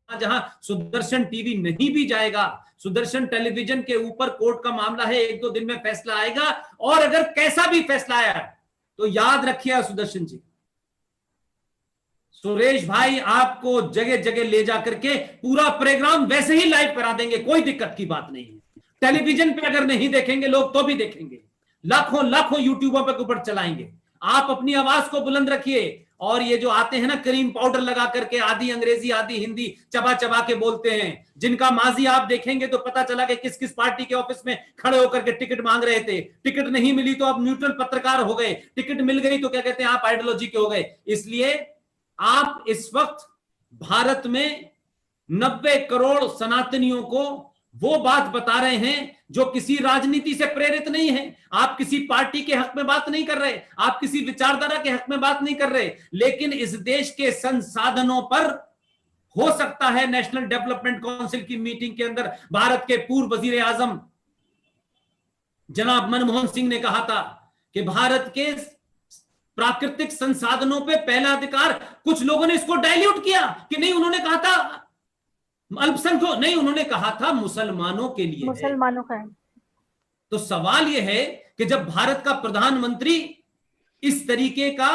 जहां सुदर्शन टीवी नहीं भी जाएगा, सुदर्शन टेलीविजन के ऊपर कोर्ट का मामला है, 1-2 दिन में फैसला आएगा, और अगर कैसा भी फैसला आया तो याद रखिए सुदर्शन जी, सुरेश भाई आपको जगह जगह ले जाकर के पूरा प्रोग्राम वैसे ही लाइव करा देंगे, कोई दिक्कत की बात नहीं है। टेलीविजन पे अगर नहीं देखेंगे लोग तो भी देखेंगे, लाखों लाखों यूट्यूबर पे ऊपर चलाएंगे। आप अपनी आवाज को बुलंद रखिए, और ये जो आते हैं ना क्रीम पाउडर लगा करके आधी अंग्रेजी आधी हिंदी चबा चबा के बोलते हैं, जिनका माजी आप देखेंगे तो पता चला कि किस किस पार्टी के ऑफिस में खड़े होकर के टिकट मांग रहे थे, टिकट नहीं मिली तो आप न्यूट्रल पत्रकार हो गए, टिकट मिल गई तो क्या कहते हैं आप आइडियोलॉजी के हो गए। इसलिए आप इस वक्त भारत में 90 करोड़ सनातनियों को वो बात बता रहे हैं जो किसी राजनीति से प्रेरित नहीं है। आप किसी पार्टी के हक में बात नहीं कर रहे, आप किसी विचारधारा के हक में बात नहीं कर रहे, लेकिन इस देश के संसाधनों पर हो सकता है नेशनल डेवलपमेंट काउंसिल की मीटिंग के अंदर भारत के पूर्व वजीर आजम जनाब मनमोहन सिंह ने कहा था कि भारत के प्राकृतिक संसाधनों पे पहला अधिकार, कुछ लोगों ने इसको डाइल्यूट किया कि नहीं, उन्होंने कहा था अल्पसंख्यकों, नहीं उन्होंने कहा था मुसलमानों के लिए, मुसलमानों का है। तो सवाल यह है कि जब भारत का प्रधानमंत्री इस तरीके का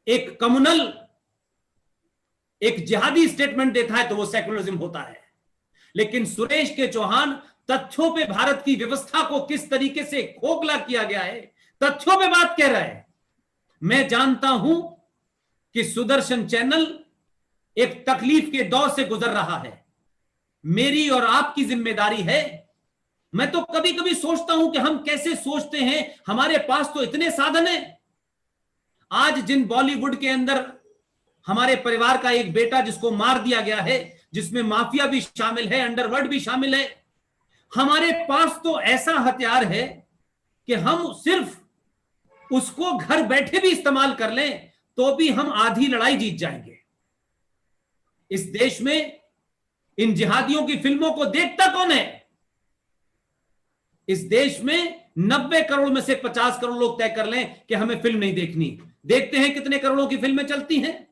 एक कम्युनल एक जिहादी स्टेटमेंट देता है तो वो सेकुलरिज्म होता है। लेकिन सुरेश के चौहान तथ्यों पे भारत की व्यवस्था को किस तरीके से खोखला किया गया है, तथ्यों पे बात कह रहा है। मैं जानता हूं कि सुदर्शन चैनल एक तकलीफ के दौर से गुजर रहा है, मेरी और आपकी जिम्मेदारी है। मैं तो कभी कभी सोचता हूं कि हम कैसे सोचते हैं, हमारे पास तो इतने साधन हैं। आज जिन बॉलीवुड के अंदर हमारे परिवार का एक बेटा जिसको मार दिया गया है, जिसमें माफिया भी शामिल है, अंडरवर्ल्ड भी शामिल है, हमारे पास तो ऐसा हथियार है कि हम सिर्फ उसको घर बैठे भी इस्तेमाल कर लें तो भी हम आधी लड़ाई जीत जाएंगे। इस देश में इन जिहादियों की फिल्मों को देखता कौन है? इस देश में 90 करोड़ में से 50 करोड़ लोग तय कर लें कि हमें फिल्म नहीं देखनी। देखते हैं कितने करोड़ों की फिल्में चलती हैं?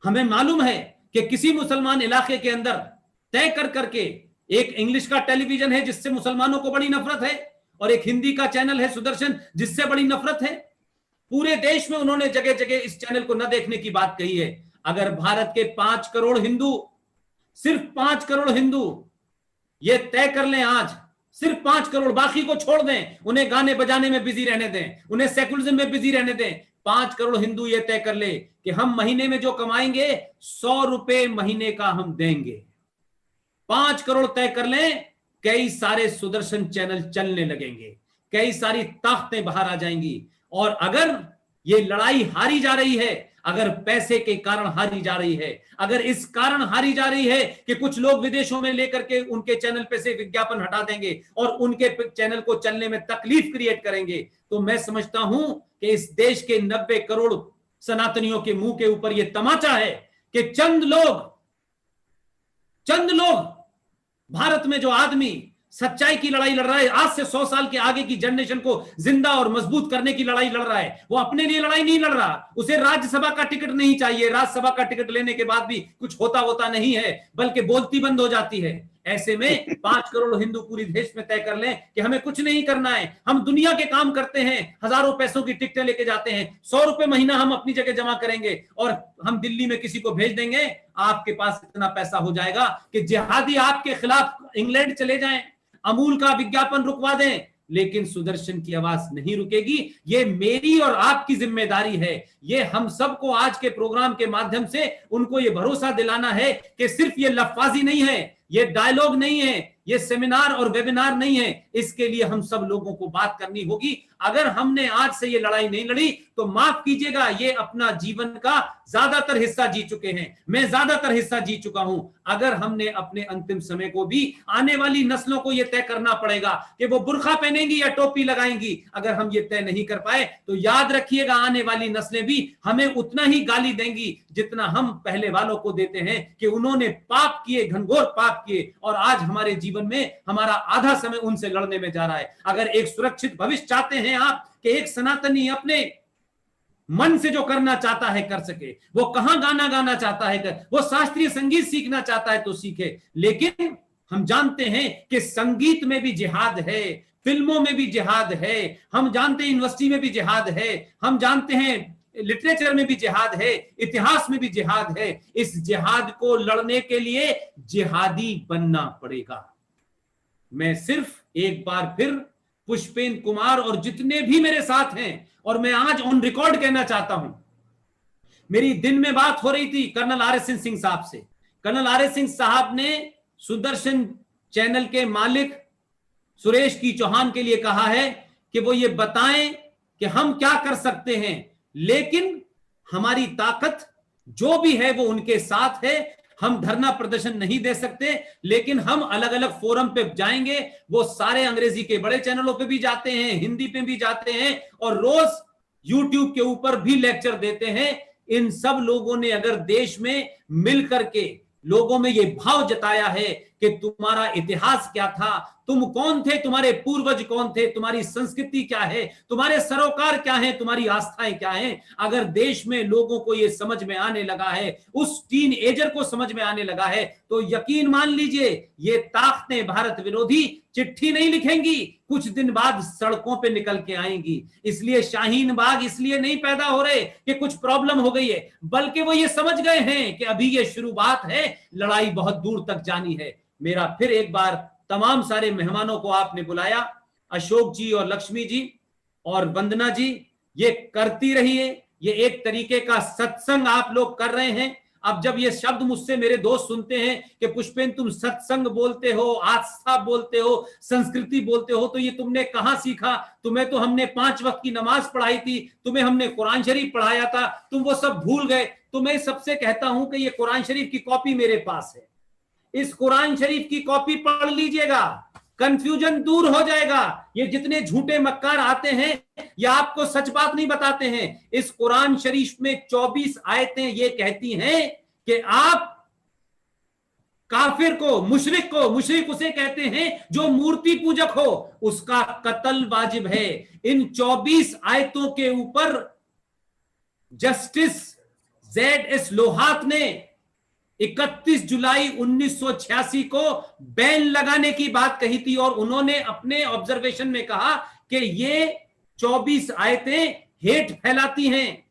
हमें मालूम है कि किसी मुसलमान इलाके के अंदर तय कर करके एक इंग्लिश का टेलीविजन है जिससे मुसलमानों को बड़ी नफरत है, और एक हिंदी का चैनल है सुदर्शन जिससे बड़ी नफरत है। पूरे देश में उन्होंने जगह जगह इस चैनल को न देखने की बात कही है। अगर भारत के 5 करोड़ हिंदू, सिर्फ 5 करोड़ हिंदू ये तय कर लें आज, सिर्फ 5 करोड़, बाकी को छोड़ दें, उन्हें गाने बजाने में बिजी रहने दें, उन्हें सेकुलरिज्म में बिजी रहने दें, 5 करोड़ हिंदू ये तय कर ले कि हम महीने में जो कमाएंगे 100 रुपए महीने का हम देंगे, 5 करोड़ तय कर लें, कई सारे सुदर्शन चैनल चलने लगेंगे, कई सारी ताकतें बाहर आ जाएंगी। और अगर ये लड़ाई हारी जा रही है, अगर पैसे के कारण हारी जा रही है, अगर इस कारण हारी जा रही है कि कुछ लोग विदेशों में लेकर के उनके चैनल पे से विज्ञापन हटा देंगे और उनके चैनल को चलने में तकलीफ क्रिएट करेंगे, तो मैं समझता हूं कि इस देश के 90 करोड़ सनातनियों के मुंह के ऊपर यह तमाचा है कि चंद लोग भारत में जो आदमी सच्चाई की लड़ाई लड़ रहा है, आज से 100 साल के आगे की जनरेशन को जिंदा और मजबूत करने की लड़ाई लड़ रहा है, वो अपने लिए लड़ाई नहीं लड़ रहा। उसे राज्यसभा का टिकट नहीं चाहिए, राज्यसभा का टिकट लेने के बाद भी कुछ होता नहीं है, बल्कि बोलती बंद हो जाती है। ऐसे में 5 करोड़ हिंदू पूरी देश में तय कर लें कि हमें कुछ नहीं करना है, हम दुनिया के काम करते हैं, हजारों पैसों की टिकटें लेके जाते हैं, 100 रुपए महीना हम अपनी जगह जमा करेंगे और हम दिल्ली में किसी को भेज देंगे, आपके पास इतना पैसा हो जाएगा कि जिहादी आपके खिलाफ इंग्लैंड चले जाएं, अमूल का विज्ञापन रुकवा दें, लेकिन सुदर्शन की आवाज नहीं रुकेगी। ये मेरी और आपकी जिम्मेदारी है। ये हम सबको आज के प्रोग्राम के माध्यम से उनको ये भरोसा दिलाना है कि सिर्फ ये लफ्फाजी नहीं है, ये डायलॉग नहीं है, ये सेमिनार और वेबिनार नहीं है, इसके लिए हम सब लोगों को बात करनी होगी। अगर हमने आज से ये लड़ाई नहीं लड़ी तो माफ कीजिएगा, ये अपना जीवन का ज्यादातर हिस्सा जी चुके हैं, मैं ज्यादातर हिस्सा जी चुका हूं। अगर हमने अपने अंतिम समय को भी, आने वाली नस्लों को यह तय करना पड़ेगा कि वो बुर्खा पहनेंगी या टोपी लगाएंगी, अगर हम ये तय नहीं कर पाए तो याद रखिएगा आने वाली नस्लें भी हमें उतना ही गाली देंगी जितना हम पहले वालों को देते हैं कि उन्होंने पाप किए, घनघोर पाप किए, और आज हमारे जीवन में हमारा आधा समय उनसे लड़ने में जा रहा है। अगर एक सुरक्षित भविष्य चाहते हैं आप कि एक सनातनी अपने मन से जो करना चाहता है कर सके, वो कहां गाना गाना चाहता है कर, वो शास्त्रीय संगीत सीखना चाहता है तो सीखे। लेकिन हम जानते हैं कि संगीत में भी जिहाद है, फिल्मों में भी जिहाद है, हम जानते हैं यूनिवर्सिटी में भी जिहाद है, हम जानते हैं लिटरेचर में भी जिहाद है, इतिहास में भी जिहाद है। इस जिहाद को लड़ने के लिए जिहादी बनना पड़ेगा। मैं सिर्फ एक बार फिर पुष्पेंद्र कुमार और जितने भी मेरे साथ हैं, और मैं आज ऑन रिकॉर्ड कहना चाहता हूं, मेरी दिन में बात हो रही थी कर्नल RS सिंह साहब से। कर्नल RS सिंह साहब ने सुदर्शन चैनल के मालिक सुरेश की चौहान के लिए कहा है कि वो ये बताएं कि हम क्या कर सकते हैं, लेकिन हमारी ताकत जो भी है वो उनके साथ है। हम धरना प्रदर्शन नहीं दे सकते, लेकिन हम अलग अलग फोरम पे जाएंगे। वो सारे अंग्रेजी के बड़े चैनलों पे भी जाते हैं, हिंदी पे भी जाते हैं, और रोज यूट्यूब के ऊपर भी लेक्चर देते हैं। इन सब लोगों ने अगर देश में मिल करके लोगों में ये भाव जताया है कि तुम्हारा इतिहास क्या था, तुम कौन थे, तुम्हारे पूर्वज कौन थे, तुम्हारी संस्कृति क्या है, तुम्हारे सरोकार क्या है, तुम्हारी आस्थाएं क्या हैं, अगर देश में लोगों को ये समझ में आने लगा है, उस टीन एजर को समझ में आने लगा है, तो यकीन मान लीजिए ये ताकतें भारत विरोधी चिट्ठी नहीं लिखेंगी, कुछ दिन बाद सड़कों पे निकल के आएंगी। इसलिए शाहीन बाग इसलिए नहीं पैदा हो रहे कि कुछ प्रॉब्लम हो गई है, बल्कि वो ये समझ गए हैं कि अभी ये शुरुआत है, लड़ाई बहुत दूर तक जानी है। मेरा फिर एक बार तमाम सारे मेहमानों को आपने बुलाया, अशोक जी और लक्ष्मी जी और वंदना जी, ये करती रहिए। ये एक तरीके का सत्संग आप लोग कर रहे हैं। अब जब ये शब्द मुझसे मेरे दोस्त सुनते हैं कि पुष्पेंद्र तुम सत्संग बोलते हो, आस्था बोलते हो, संस्कृति बोलते हो, तो ये तुमने कहां सीखा? तुम्हें तो हमने 5 वक्त की नमाज पढ़ाई थी, तुम्हें हमने कुरान शरीफ पढ़ाया था, तुम वो सब भूल गए। तो मैं सबसे कहता हूं कि ये कुरान शरीफ की कॉपी मेरे पास है, इस कुरान शरीफ की कॉपी पढ़ लीजिएगा, कंफ्यूजन दूर हो जाएगा। ये जितने झूठे मक्कार आते हैं ये आपको सच बात नहीं बताते हैं। इस कुरान शरीफ में 24 आयतें ये कहती हैं कि आप काफिर को, मुशरिक उसे कहते हैं जो मूर्ति पूजक हो, उसका कत्ल वाजिब है। इन 24 आयतों के ऊपर जस्टिस ZS लोहात ने 31 जुलाई 1986 को बैन लगाने की बात कही थी, और उन्होंने अपने ऑब्जर्वेशन में कहा कि ये 24 आयतें हेट फैलाती हैं,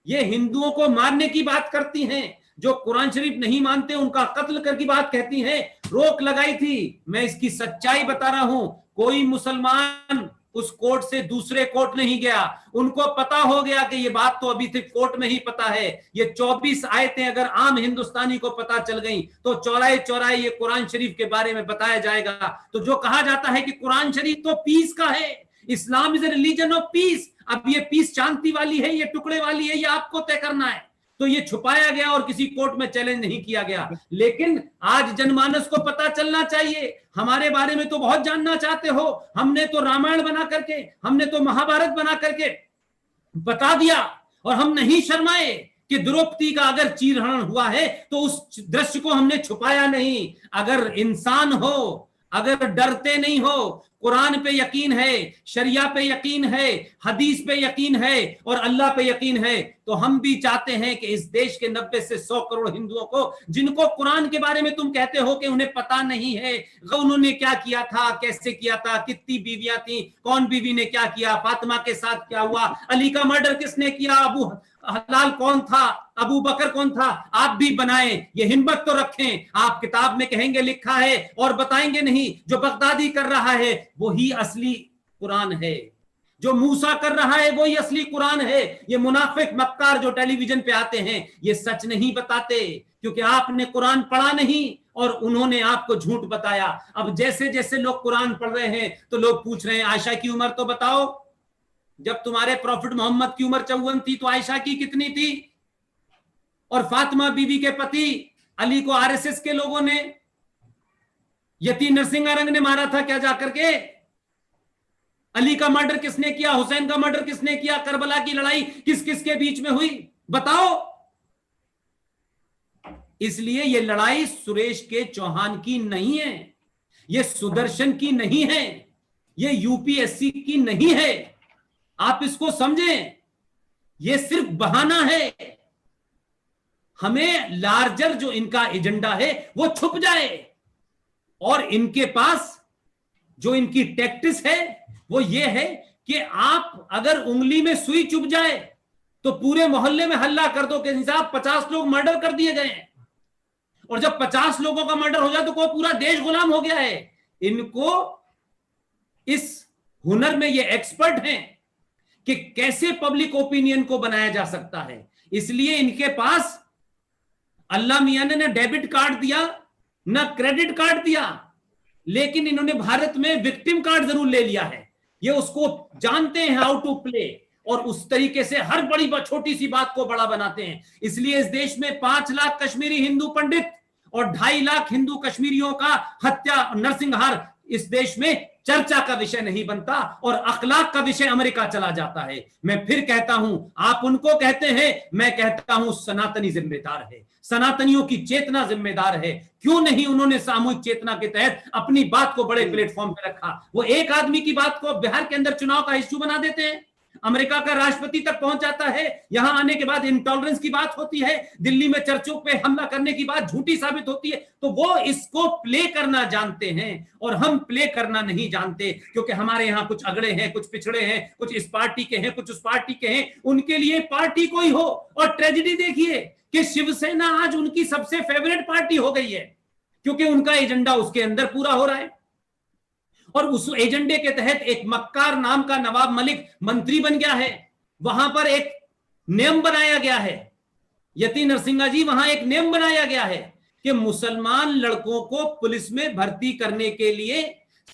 ये हिंदुओं को मारने की बात करती हैं, जो कुरान शरीफ नहीं मानते उनका कत्ल कर की बात कहती हैं। रोक लगाई थी। मैं इसकी सच्चाई बता रहा हूं, कोई मुसलमान उस कोर्ट से दूसरे कोर्ट नहीं गया, उनको पता हो गया कि ये बात तो अभी तक कोर्ट में ही पता है। ये 24 आयतें अगर आम हिंदुस्तानी को पता चल गई तो चौराहे चौराहे ये कुरान शरीफ के बारे में बताया जाएगा। तो जो कहा जाता है कि कुरान शरीफ तो पीस का है, Islam is a religion of peace, अब ये पीस शांति वाली है, ये टुकड़े वाली है, ये आपको तय करना है। तो ये छुपाया गया और किसी कोर्ट में चैलेंज नहीं किया गया। लेकिन आज जनमानस को पता चलना चाहिए। हमारे बारे में तो बहुत जानना चाहते हो, हमने तो रामायण बना करके, हमने तो महाभारत बना करके बता दिया, और हम नहीं शर्माए कि द्रौपदी का अगर चीरहरण हुआ है तो उस दृश्य को हमने छुपाया नहीं। अगर इंसान हो, अगर डरते नहीं हो, कुरान पे यकीन है, शरिया पे यकीन है, हदीस पे यकीन है और अल्लाह पे यकीन है, तो हम भी चाहते हैं कि इस देश के 90 से 100 करोड़ हिंदुओं को, जिनको कुरान के बारे में तुम कहते हो कि उन्हें पता नहीं है, उन्होंने क्या किया था, कैसे किया था, कितनी बीवियां थी, कौन बीवी ने क्या किया, फातिमा के साथ क्या हुआ, अली का मर्डर किसने किया, अबू हलाल कौन था, अबू बकर कौन था, आप भी बनाएं, ये हिम्मत तो रखें। आप किताब में कहेंगे लिखा है और बताएंगे नहीं, जो बगदादी कर रहा है वही असली कुरान है, जो मूसा कर रहा है वही असली कुरान है। ये मुनाफिक मक्कार जो टेलीविजन पे आते हैं ये सच नहीं बताते, क्योंकि आपने कुरान पढ़ा नहीं और उन्होंने आपको झूठ बताया। अब जैसे जैसे लोग कुरान पढ़ रहे हैं तो लोग पूछ रहे हैं आयशा की उम्र तो बताओ, जब तुम्हारे प्रॉफिट मोहम्मद की उम्र 54 थी तो आयशा की कितनी थी? और फातिमा बीबी के पति अली को RSS के लोगों ने, यती नरसिंहारंग ने मारा था क्या जाकर के? अली का मर्डर किसने किया? हुसैन का मर्डर किसने किया? करबला की लड़ाई किस किस के बीच में हुई? बताओ। इसलिए यह लड़ाई सुरेश के चौहान की नहीं है, यह सुदर्शन की नहीं है, यह UPSC की नहीं है। आप इसको समझें। ये सिर्फ बहाना है। हमें लार्जर जो इनका एजेंडा है वो छुप जाए, और इनके पास जो इनकी टैक्टिस है वो ये है कि आप अगर उंगली में सुई चुभ जाए तो पूरे मोहल्ले में हल्ला कर दो कि साहब 50 लोग मर्डर कर दिए गए हैं, और जब 50 लोगों का मर्डर हो जाए तो कोई पूरा देश गुलाम हो गया है। इनको इस हुनर में ये एक्सपर्ट हैं कि कैसे पब्लिक ओपिनियन को बनाया जा सकता है। इसलिए इनके पास अल्लाह मियां ने ना डेबिट कार्ड दिया ना क्रेडिट कार्ड दिया, लेकिन इन्होंने भारत में विक्टिम कार्ड जरूर ले लिया है। ये उसको जानते हैं हाउ टू प्ले, और उस तरीके से हर बड़ी छोटी सी बात को बड़ा बनाते हैं। इसलिए इस देश में 5 लाख कश्मीरी हिंदू पंडित और 2.5 लाख हिंदू कश्मीरियों का हत्या नरसंहार इस देश में चर्चा का विषय नहीं बनता, और अखलाक का विषय अमेरिका चला जाता है। मैं फिर कहता हूं, आप उनको कहते हैं, मैं कहता हूं सनातनी जिम्मेदार है, सनातनियों की चेतना जिम्मेदार है। क्यों नहीं उन्होंने सामूहिक चेतना के तहत अपनी बात को बड़े प्लेटफॉर्म पे रखा? वो एक आदमी की बात को बिहार के अंदर चुनाव का इश्यू बना देते हैं, अमेरिका का राष्ट्रपति तक पहुंच जाता है, यहां आने के बाद इंटॉलरेंस की बात होती है, दिल्ली में चर्चों पे हमला करने की बात झूठी साबित होती है। तो वो इसको प्ले करना जानते हैं और हम प्ले करना नहीं जानते, क्योंकि हमारे यहां कुछ अगड़े हैं, कुछ पिछड़े हैं, कुछ इस पार्टी के हैं, कुछ उस पार्टी के हैं, उनके लिए पार्टी कोई हो। और ट्रेजेडी देखिए कि शिवसेना आज उनकी सबसे फेवरेट पार्टी हो गई है, क्योंकि उनका एजेंडा उसके अंदर पूरा हो रहा है, और उस एजेंडे के तहत एक मक्कार नाम का नवाब मलिक मंत्री बन गया है। वहां पर एक नियम बनाया गया है, यति नरसिंहा जी, वहां एक नियम बनाया गया है कि मुसलमान लड़कों को पुलिस में भर्ती करने के लिए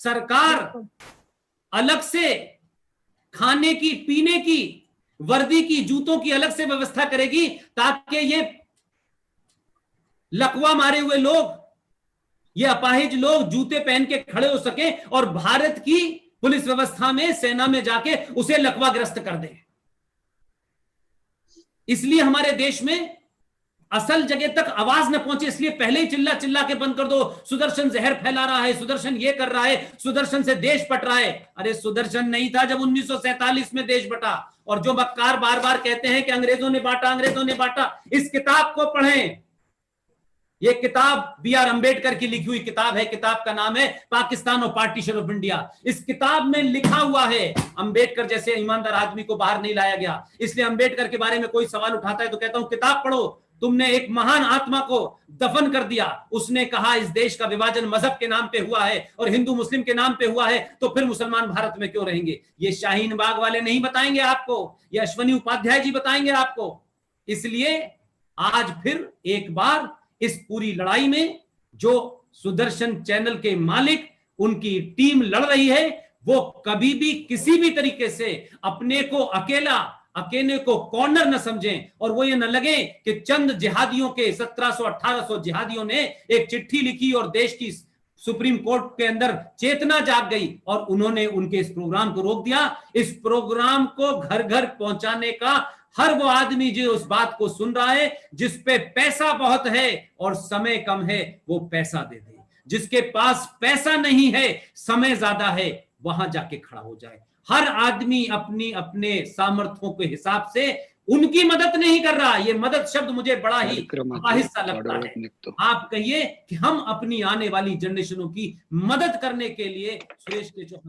सरकार अलग से खाने की, पीने की, वर्दी की, जूतों की अलग से व्यवस्था करेगी, ताकि ये लकवा मारे हुए लोग, ये अपाहिज लोग जूते पहन के खड़े हो सके और भारत की पुलिस व्यवस्था में, सेना में जाके उसे लकवाग्रस्त कर दे। इसलिए हमारे देश में असल जगह तक आवाज न पहुंचे, इसलिए पहले ही चिल्ला चिल्ला के बंद कर दो। सुदर्शन जहर फैला रहा है, सुदर्शन ये कर रहा है, सुदर्शन से देश बट रहा है। अरे सुदर्शन नहीं था जब 1947 में देश बटा। और जो मक्कार बार बार कहते हैं कि अंग्रेजों ने बांटा, अंग्रेजों ने बांटा, इस किताब को पढ़ें। ये किताब बी.आर. अंबेडकर की लिखी हुई किताब है। किताब का नाम है पाकिस्तान और पार्टीशन ऑफ इंडिया। इस किताब में लिखा हुआ है, अंबेडकर जैसे ईमानदार आदमी को बाहर नहीं लाया गया। इसलिए अंबेडकर के बारे में कोई सवाल उठाता है तो कहता हूं किताब पढ़ो। तुमने एक महान आत्मा को दफन कर दिया। उसने कहा इस देश का विभाजन मजहब के नाम पे हुआ है और हिंदू मुस्लिम के नाम पे हुआ है, तो फिर मुसलमान भारत में क्यों रहेंगे? ये शाहीन बाग वाले नहीं बताएंगे आपको, ये अश्वनी उपाध्याय जी बताएंगे आपको। इसलिए आज फिर एक बार इस पूरी लड़ाई में जो सुदर्शन चैनल के मालिक, उनकी टीम लड़ रही है, वो कभी भी किसी भी तरीके से अपने को अकेले को कॉर्नर न समझें, और वो ये न लगे कि चंद जिहादियों के 1700-1800 जिहादियों ने एक चिट्ठी लिखी और देश की सुप्रीम कोर्ट के अंदर चेतना जाग गई और उन्होंने उनके इस प्रोग्राम को रोक दिया। इस प्रोग्राम को घर घर पहुंचाने का हर वो आदमी जो उस बात को सुन रहा है, जिस पे पैसा बहुत है और समय कम है, वो पैसा दे दे। जिसके पास पैसा नहीं है, समय ज्यादा है, वहां जाके खड़ा हो जाए। हर आदमी अपनी अपने सामर्थ्यों के हिसाब से उनकी मदद नहीं कर रहा। ये मदद शब्द मुझे बड़ा ही अहिस्सा लगता है। आप कहिए कि हम अपनी आने वाली जनरेशनों की मदद करने के लिए सुरेश के जो